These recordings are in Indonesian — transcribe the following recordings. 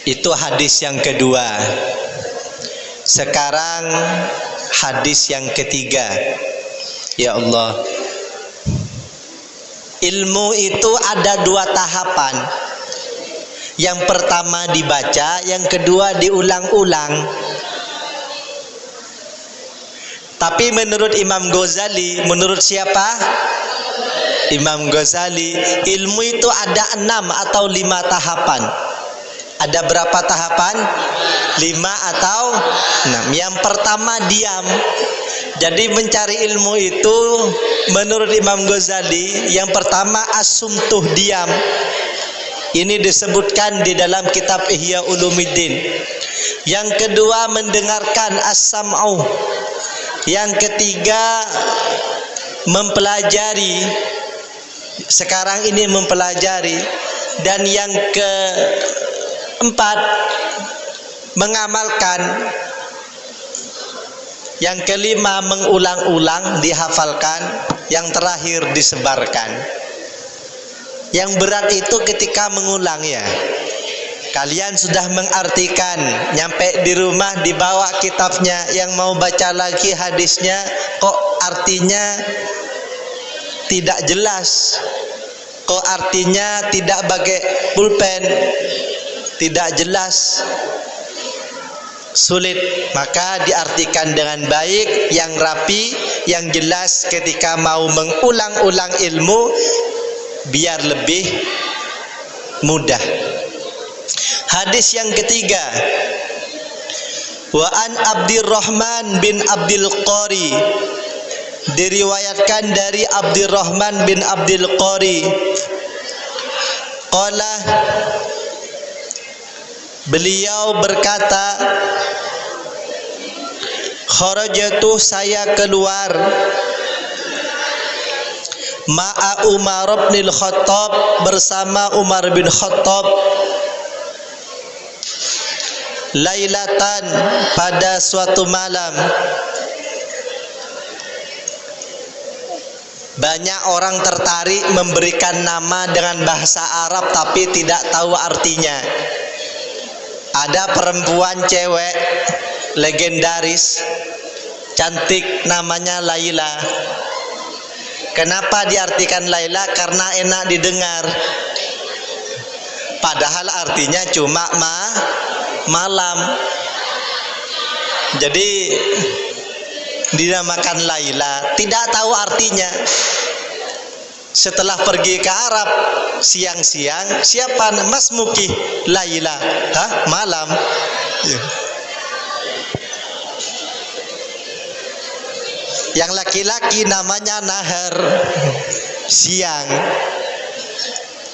Itu hadis yang kedua. Sekarang hadis yang ketiga. Ya Allah, ilmu itu ada dua tahapan. Yang pertama dibaca, yang kedua diulang-ulang. Tapi menurut Imam Ghazali, menurut siapa? Imam Ghazali, ilmu itu ada 6 atau 5 tahapan. Ada berapa tahapan? 5 atau 6. Yang pertama diam. Jadi mencari ilmu itu menurut Imam Ghazali, yang pertama as-sumtuh, diam. Ini disebutkan di dalam kitab Ihya Ulumuddin. Yang kedua mendengarkan, as-sam'u. Yang ketiga mempelajari. Sekarang ini mempelajari. Dan yang keempat mengamalkan. Yang kelima mengulang-ulang, dihafalkan. Yang terakhir disebarkan. Yang berat itu ketika mengulang ya. Kalian sudah mengartikan, nyampe di rumah dibawa kitabnya, yang mau baca lagi hadisnya, kok artinya tidak jelas, kok artinya tidak pakai pulpen, tidak jelas, sulit. Maka diartikan dengan baik, yang rapi, yang jelas ketika mau mengulang-ulang ilmu, biar lebih mudah. Hadis yang ketiga, wa an Abdurrahman bin Abdul Qari, diriwayatkan dari Abdurrahman bin Abdul Qari, qala, beliau berkata, kharajatu, saya keluar, ma'a Umar bin Khattab, bersama Umar bin Khattab, lailatan, pada suatu malam. Banyak orang tertarik memberikan nama dengan bahasa Arab tapi tidak tahu artinya. Ada perempuan cewek legendaris, cantik, namanya Laila. Kenapa diartikan Laila? Karena enak didengar. Padahal artinya cuma malam. Jadi dinamakan Laila, tidak tahu artinya. Setelah pergi ke Arab, siang-siang, siapa Mas Muki? Laila. Hah? Malam. Yang laki-laki namanya Nahar, siang.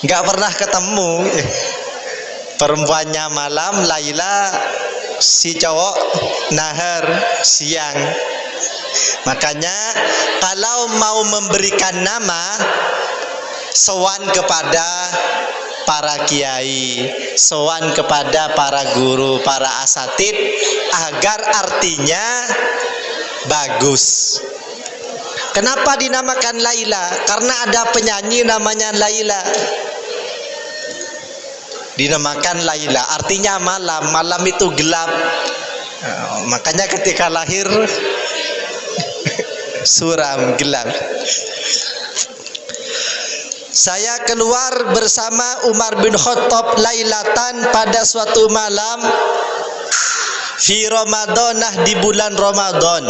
Nggak pernah ketemu. Perempuannya malam, Laila, si cowok Nahar, siang. Makanya kalau mau memberikan nama, sowan kepada para kiai, sowan kepada para guru, para asatid, agar artinya bagus. Kenapa dinamakan Laila? Karena ada penyanyi namanya Laila. Dinamakan Laila, artinya malam. Malam itu gelap. Makanya ketika lahir suram, gelap. Saya keluar bersama Umar bin Khattab lailatan, pada suatu malam, fi Ramadanah, di bulan Ramadan,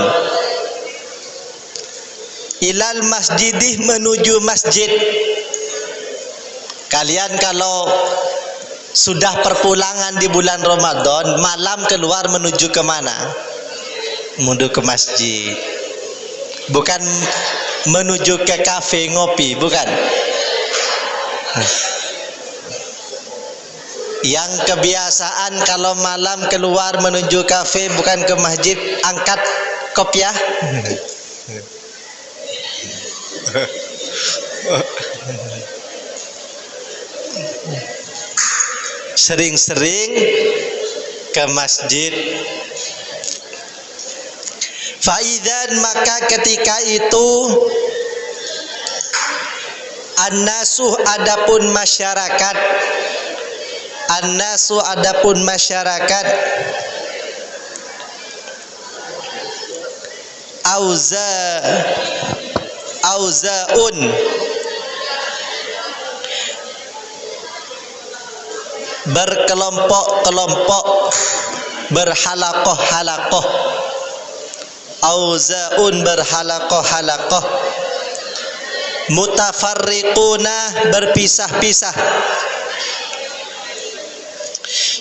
ilal masjidih, menuju masjid. Kalian kalau sudah perpulangan di bulan Ramadan, malam keluar menuju kemana? Menuju ke masjid. Bukan menuju ke kafe ngopi, bukan. Yang kebiasaan kalau malam keluar menuju kafe, bukan ke masjid, angkat kopiah. Sering-sering ke masjid. Faidan, maka ketika itu, an-nasuh, adapun masyarakat, Annasu adapun masyarakat, auzaun berkelompok-kelompok, berhalaqah-halaqah. Auzaun berhalaqah-halaqah. Mutafarriquna berpisah-pisah.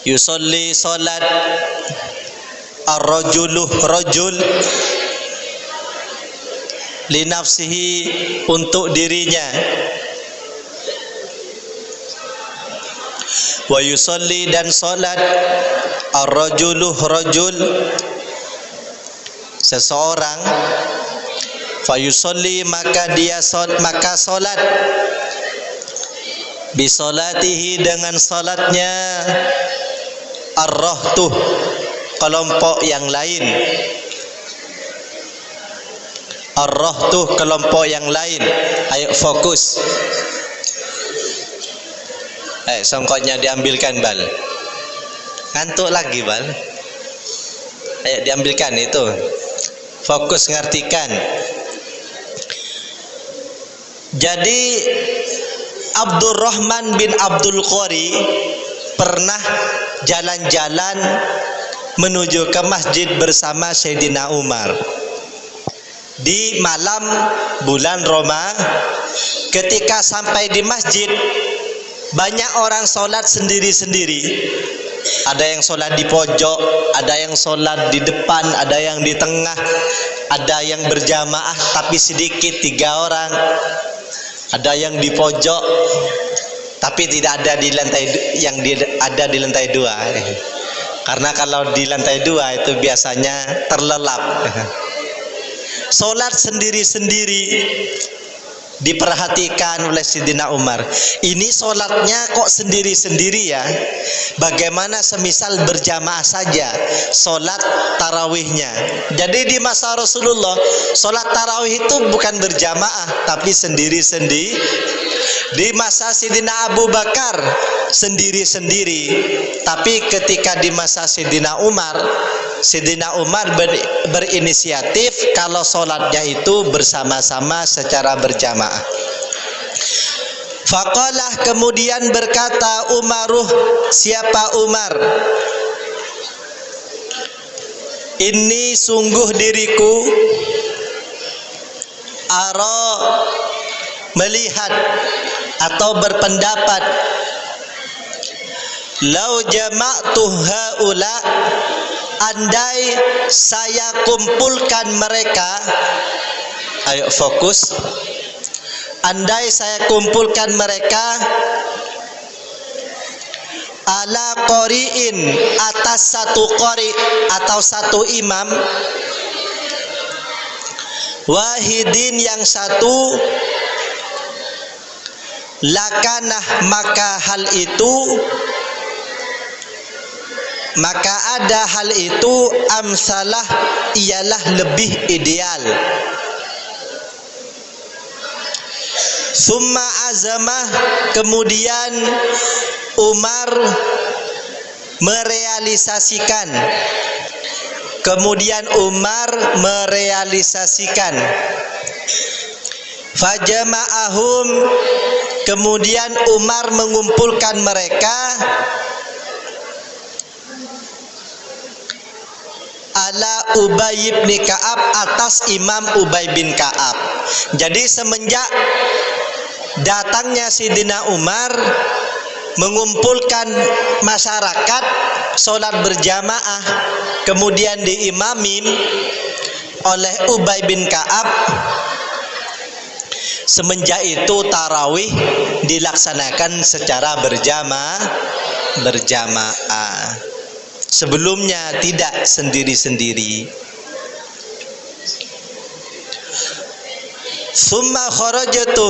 Yusolli salat, ar-rajulu rajul, li nafsihi untuk dirinya, wa yusolli dan salat, ar-rajulu rajul seseorang, fa yusolli maka dia maka salat, bisolatihi dengan salatnya, ar-rahtuh kelompok yang lain, ar-rahtuh kelompok yang lain. Ayo fokus. Songkoknya diambilkan bal. Ngantuk lagi bal. Ayo diambilkan itu. Fokus ngartikan. Jadi Abdurrahman bin Abdul Qari pernah jalan-jalan menuju ke masjid bersama Sayyidina Umar di malam bulan Roma. Ketika sampai di masjid, banyak orang sholat sendiri-sendiri. Ada yang sholat di pojok, ada yang sholat di depan, ada yang di tengah, ada yang berjamaah tapi sedikit 3 orang, ada yang di pojok tapi tidak ada di lantai, yang ada di lantai 2. Karena kalau di lantai 2 itu biasanya terlelap. Sholat sendiri-sendiri. Diperhatikan oleh Sayyidina Umar. Ini sholatnya kok sendiri-sendiri ya? Bagaimana semisal berjamaah saja sholat tarawihnya? Jadi di masa Rasulullah sholat tarawih itu bukan berjamaah tapi sendiri-sendiri. Di masa Sayyidina Abu Bakar sendiri-sendiri. Tapi ketika di masa Sayyidina Umar berinisiatif kalau sholatnya itu bersama-sama secara berjamaah. Faqalah kemudian berkata Umaruh, siapa Umar? Ini sungguh diriku ara melihat atau berpendapat, lau jama'tu haula, andai saya kumpulkan mereka. Ayo fokus. Andai saya kumpulkan mereka ala qari'in, atas satu qari atau satu imam, wahidin yang satu, lakanah maka ada hal itu amsalah ialah lebih ideal. Summa azamah kemudian Umar merealisasikan. Fajama'ahum kemudian Umar mengumpulkan mereka ala Ubay bin Ka'ab, atas Imam Ubay bin Ka'ab. Jadi semenjak datangnya Sayyidina Umar mengumpulkan masyarakat sholat berjamaah kemudian diimamin oleh Ubay bin Ka'ab, semenjak itu tarawih dilaksanakan secara berjamaah. Sebelumnya tidak sendiri-sendiri. Summa kharajtu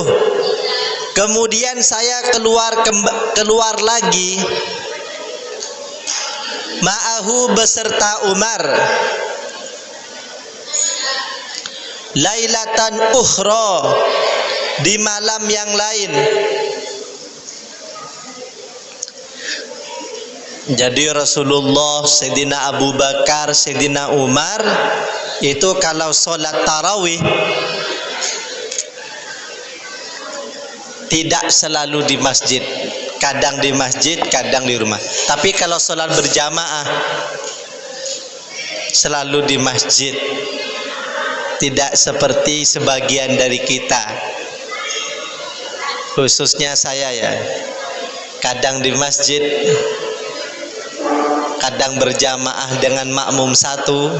kemudian saya keluar lagi ma'ahu beserta Umar lailatan ukhra di malam yang lain. Jadi Rasulullah, Sayyidina Abu Bakar, Sayyidina Umar itu kalau sholat tarawih tidak selalu di masjid, kadang di masjid, kadang di rumah. Tapi kalau sholat berjamaah selalu di masjid, tidak seperti sebagian dari kita, khususnya saya ya, kadang di masjid, kadang berjamaah dengan makmum satu.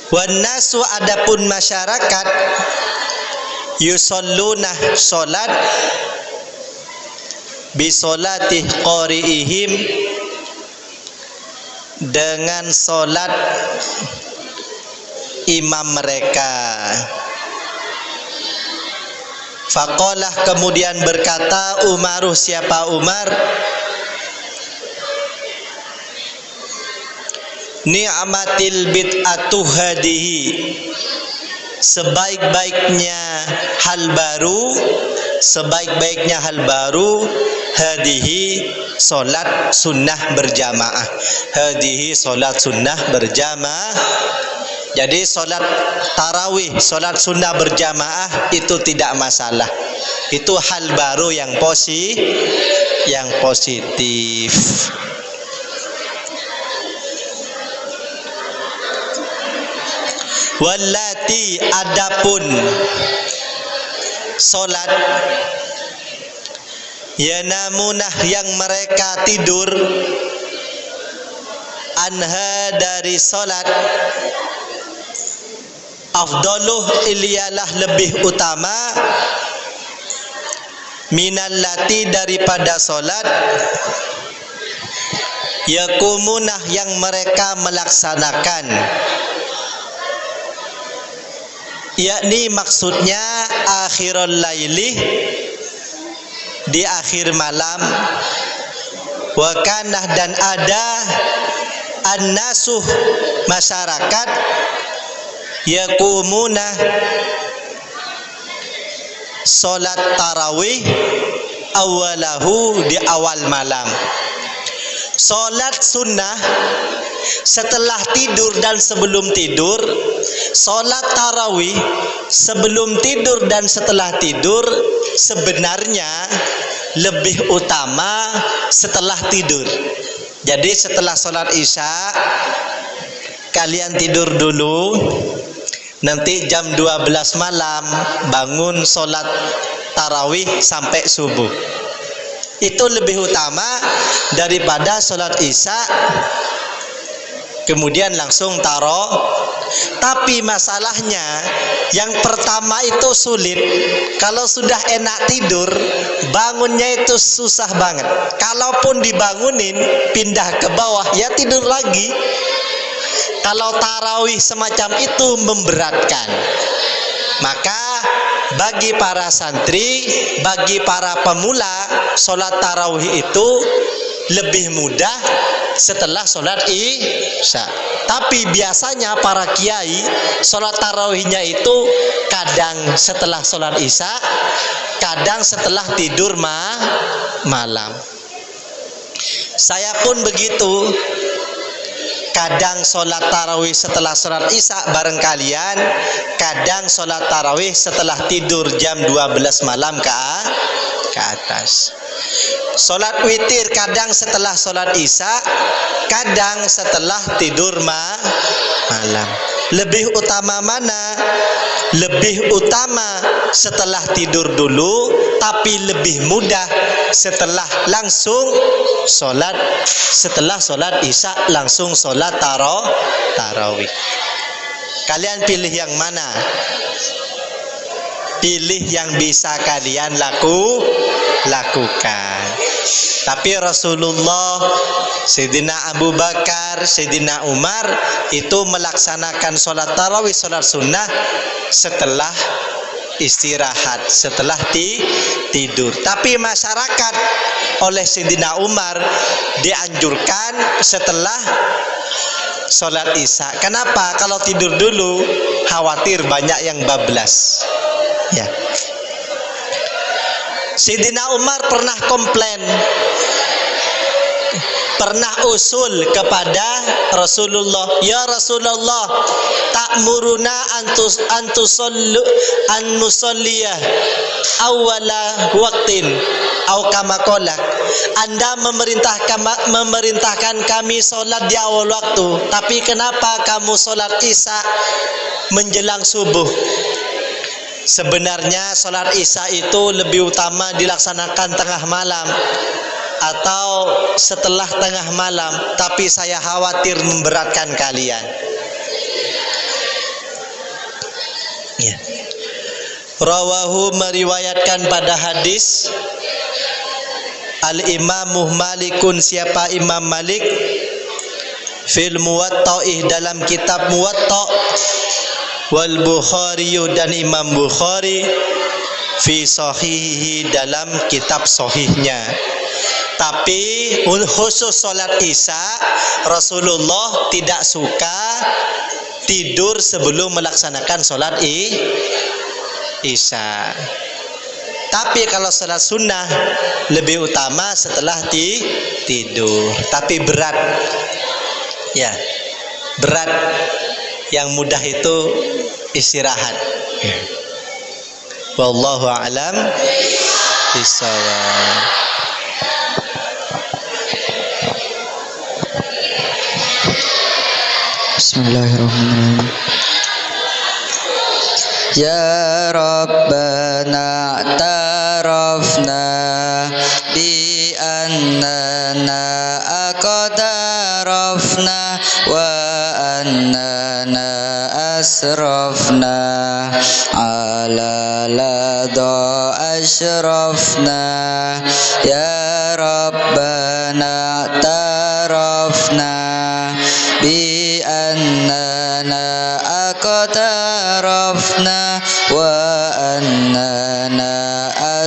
Wan nasu, adapun masyarakat, yusalluna salat bi salatih qari'ihim, dengan salat imam mereka. Faqalah, kemudian berkata Umaruh, siapa Umar, ni'matil bid'atu hadihi, sebaik-baiknya hal baru, sebaik-baiknya hal baru, hadihi solat sunnah berjamaah, hadihi solat sunnah berjamaah. Jadi solat tarawih, solat sunnah berjamaah itu tidak masalah, itu hal baru yang positif. Wallati, adapun solat yanamunah, yang mereka tidur, anha, dari solat, afdaluh, iliyalah lebih utama, minallati, daripada solat, yakumunah, yang mereka melaksanakan, yakni maksudnya akhirul laili, di akhir malam, wakanah, dan ada, an-nasuh, masyarakat, yakumuna, solat tarawih, awalahu, di awal malam. Solat sunnah setelah tidur dan sebelum tidur, solat tarawih sebelum tidur dan setelah tidur sebenarnya lebih utama setelah tidur. Jadi setelah solat isya kalian tidur dulu, nanti jam 12 malam bangun solat tarawih sampai subuh. Itu lebih utama daripada sholat isya kemudian langsung Tapi masalahnya yang pertama itu sulit. Kalau sudah enak tidur, bangunnya itu susah banget. Kalaupun dibangunin pindah ke bawah, ya tidur lagi. Kalau tarawih semacam itu memberatkan. Maka bagi para santri, bagi para pemula, sholat tarawih itu lebih mudah setelah sholat isya. Tapi biasanya para kiai sholat tarawihnya itu kadang setelah sholat isya, kadang setelah tidur malam. Saya pun begitu. Kadang sholat tarawih setelah sholat isya bareng kalian, kadang sholat tarawih setelah tidur jam 12 malam ke atas. Sholat witir kadang setelah sholat isya, kadang setelah tidur malam. Lebih utama mana? Lebih utama setelah tidur dulu, tapi lebih mudah setelah langsung sholat, setelah sholat isya langsung sholat tarawih. Kalian pilih yang mana? Pilih yang bisa kalian lakukan. Tapi Rasulullah, Sayyidina Abu Bakar, Sayyidina Umar itu melaksanakan sholat tarawih, sholat sunnah setelah istirahat, setelah tidur. Tapi masyarakat oleh Sayyidina Umar dianjurkan setelah sholat isya. Kenapa? Kalau tidur dulu khawatir banyak yang bablas. Ya. Sayyidina Umar pernah komplain, pernah usul kepada Rasulullah, ya Rasulullah, ta'muruna an nusalliya awwala waqtin au kama qala. Anda memerintahkan kami solat di awal waktu, tapi kenapa kamu solat Isya menjelang subuh? Sebenarnya solat Isya itu lebih utama dilaksanakan tengah malam atau setelah tengah malam, tapi saya khawatir memberatkan kalian. Ya. Rawahu meriwayatkan pada hadis Al-Imamuh Malikun, siapa Imam Malik, fil Muwatta'ih, dalam kitab Muwatta', wal Bukhari, dan Imam Bukhari fi Sahihi, dalam kitab Sahihnya. Tapi khusus solat Isya, Rasulullah tidak suka tidur sebelum melaksanakan solat Isya. Tapi kalau sholat sunnah lebih utama setelah tidur. Tapi berat, ya, berat. Yang mudah itu istirahat. Wallahu a'lam bishawab. Bismillahirrahmanirrahim. Ya Rabbana tarafna bi annana aqdarafna wa annana asrafna ala lada ashrafna. Ya Rabbana tarafna bi annana aqdarafna wa annana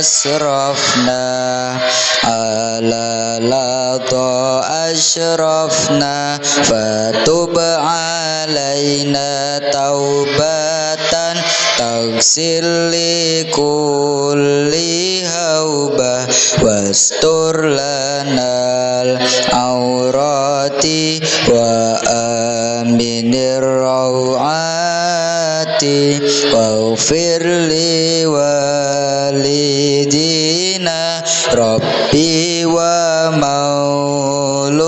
asrafna ala lada ashrafna fatub alaina taubatan taghsil li kulli haubah wastur lanal aurati wa aminir rawati waghfir li walidina rabbi wa mauludina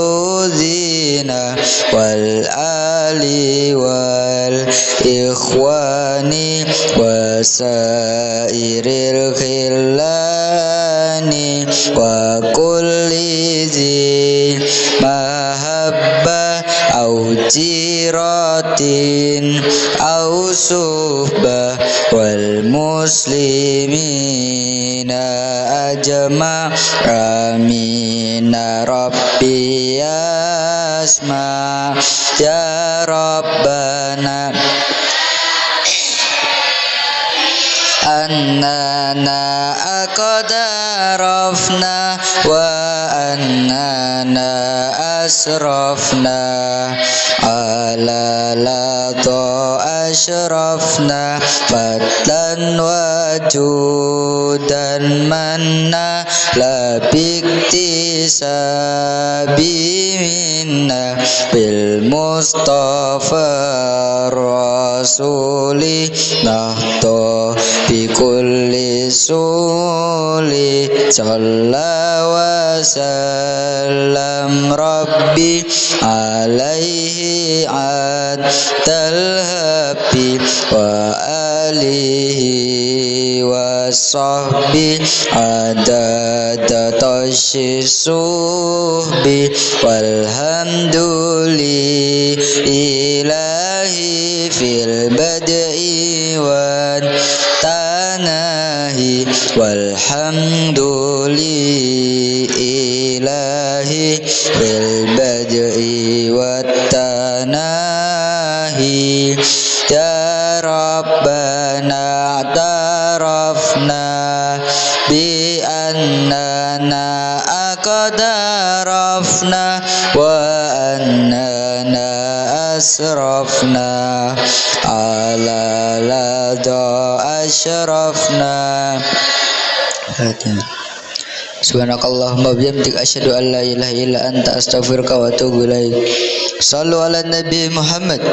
wal ali wal ikhwani wa sairil khillani wa kulli zi mahabbah au jiratin au suhbah wal muslimina ajma' amina rabbi yasma. Ya Rabbana annana aqdarafna wa annana asrafna ala lada ashrafna fadlan wajudan manna labiktisabi minna bil mustafa rasuli nahto bi kulli suli salla wa sallam rabbi alaihi adal habi wa alihi wa sahbi adada tashisuhbi walhamdulillahi fil bad'i wa tanahi walhamdulillahi fil bad'i wa tanahi. Ya Rabbana tarafna bi annana aqdarafna wa annana asrafna ala lada asyrafna. Subhanakallahumma bihamdika asyhadu an la ilaha illa anta astaghfiruka wa atubu ilaik. Shallu ala Nabi Muhammad.